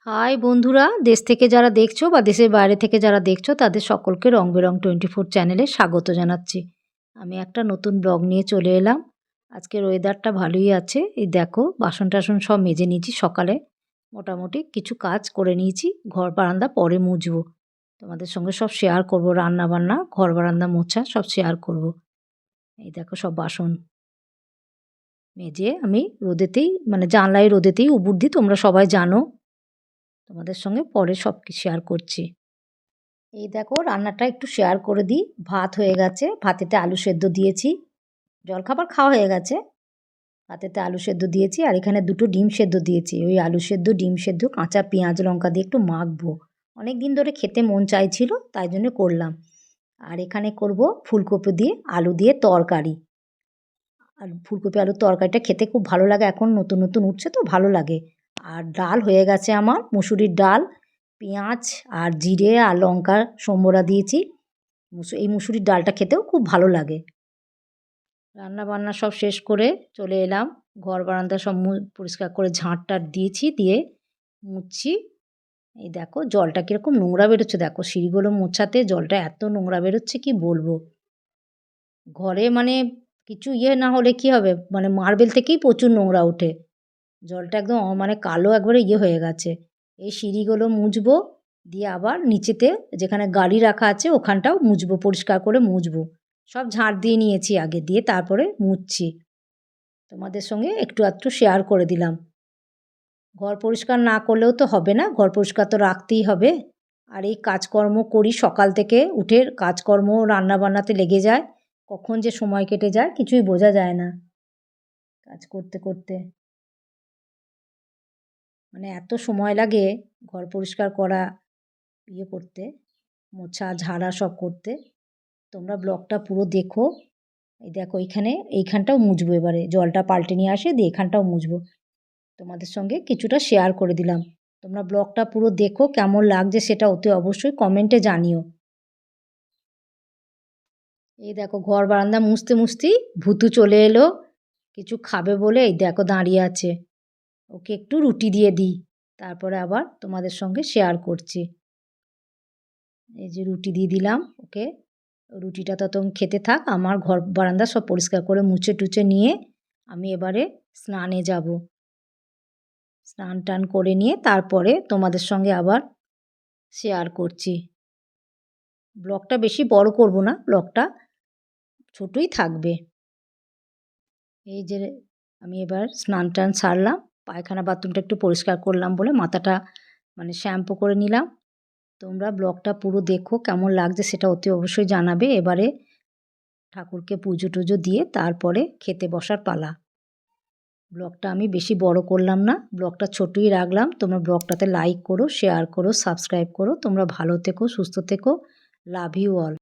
High বন্ধুরা, দেশ থেকে যারা দেখছো বা দেশের বাইরে থেকে যারা দেখছো তাদের সকলকে রং বেরং 24 চ্যানেলে স্বাগত জানাচ্ছি। আমি একটা নতুন ব্লগ নিয়ে চলে এলাম। আজকের ওয়েদারটা ভালোই আছে। এই দেখো বাসন টাসন সব মেজে নিয়েছি সকালে। মোটামুটি কিছু কাজ করে নিয়েছি। ঘর বারান্দা পরে মুছবো। তোমাদের সঙ্গে সব শেয়ার করব, রান্না বান্না, ঘর বারান্দা মোছা সব শেয়ার করব। এই দেখো সব বাসন মেজে আমি রোদেতেই মানে জানলায় রোদেতেই উবুড় দিই, তোমরা সবাই জানো। তোমাদের সঙ্গে পরে সব শেয়ার করছি। এই দেখো রান্নাটা একটু শেয়ার করে দিই। ভাত হয়ে গেছে, ভাতেতে আলু সেদ্ধ দিয়েছি। জলখাবার খাওয়া হয়ে গেছে, ভাতেতে আলু সেদ্ধ দিয়েছি। আর এখানে দুটো ডিম সেদ্ধ দিয়েছি। ওই আলু সেদ্ধ ডিম সেদ্ধ কাঁচা পেঁয়াজ লঙ্কা দিয়ে একটু মাখবো। অনেক দিন ধরে খেতে মন চাইছিল, তাই জন্য করলাম। আর এখানে করব ফুলকপি দিয়ে আলু দিয়ে তরকারি। আর ফুলকপি আলুর তরকারিটা খেতে খুব ভালো লাগে, এখন নতুন নতুন উঠছে তো ভালো লাগে। আর ডাল হয়ে গেছে আমার, মুসুরির ডাল, পেঁয়াজ আর জিরে আর লঙ্কা সম্বরা দিয়েছি। এই মুসুরির ডালটা খেতেও খুব ভালো লাগে। রান্না বান্না সব শেষ করে চলে এলাম। ঘর বারান্দা সব পরিষ্কার করে ঝাঁট টাট দিয়েছি, দিয়ে মুছছি। এই দেখো জলটা কীরকম নোংরা বেরোচ্ছে, দেখো সিঁড়িগুলো মোছাতে জলটা এত নোংরা বেরোচ্ছে কি বলবো। ঘরে মানে কিছু না হলে কি হবে, মানে মার্বেল থেকেই প্রচুর নোংরা ওঠে। জলটা একদম মানে কালো একবারে হয়ে গেছে। এই সিঁড়িগুলো মুছবো, দিয়ে আবার নিচেতে যেখানে গাড়ি রাখা আছে ওখানটাও মুছবো, পরিষ্কার করে মুছবো। সব ঝাঁট দিয়ে নিয়েছি আগে, দিয়ে তারপরে মুছছি। তোমাদের সঙ্গে একটু আধটু শেয়ার করে দিলাম। ঘর পরিষ্কার না করলেও তো হবে না, ঘর পরিষ্কার তো রাখতেই হবে। আর এই কাজকর্ম করি সকাল থেকে উঠে, কাজকর্ম রান্না বান্নাতে লেগে যায়। কখন যে সময় কেটে যায় কিছুই বোঝা যায় না কাজ করতে করতে। মানে এত সময় লাগে ঘর পরিষ্কার করা, করতে, মোছা ঝাড়া সব করতে। তোমরা ব্লগটা পুরো দেখো। এই দেখো এইখানটাও মুছবো, এবারে জলটা পাল্টে নিয়ে আসে দিয়ে এখানটাও মুছবো। তোমাদের সঙ্গে কিছুটা শেয়ার করে দিলাম। তোমরা ব্লগটা পুরো দেখো, কেমন লাগছে সেটা অতি অবশ্যই কমেন্টে জানিও। এই দেখো ঘর বারান্দা মুছতে মুছতেই ভুতু চলে এলো কিছু খাবে বলে। এই দেখো দাঁড়িয়ে আছে, ওকে একটু রুটি দিয়ে দিই, তারপরে আবার তোমাদের সঙ্গে শেয়ার করছি। এই যে রুটি দিয়ে দিলাম ওকে, রুটিটা ততক্ষণ খেতে থাক। আমার ঘর বারান্দা সব পরিষ্কার করে মুছে টুছে নিয়ে আমি এবারে স্নানে যাব। স্নান টান করে নিয়ে তারপরে তোমাদের সঙ্গে আবার শেয়ার করছি। ব্লগটা বেশি বড় করব না, ব্লগটা ছোটই থাকবে। এই যে আমি এবার স্নান টান সারলাম, পায়খানা বাথরুমটা একটু পরিষ্কার করলাম বলে মাথাটা মানে শ্যাম্পু করে নিলাম। তোমরা ব্লগটা পুরো দেখো, কেমন লাগছে সেটা অতি অবশ্যই জানাবে। এবারে ঠাকুরকে পুজো টুজো দিয়ে তারপরে খেতে বসার পালা। ব্লগটা আমি বেশি বড় করলাম না, ব্লগটা ছোটই রাখলাম। তোমরা ব্লগটাতে লাইক করো, শেয়ার করো, সাবস্ক্রাইব করো। তোমরা ভালো থেকো, সুস্থ থেকো। Love you all.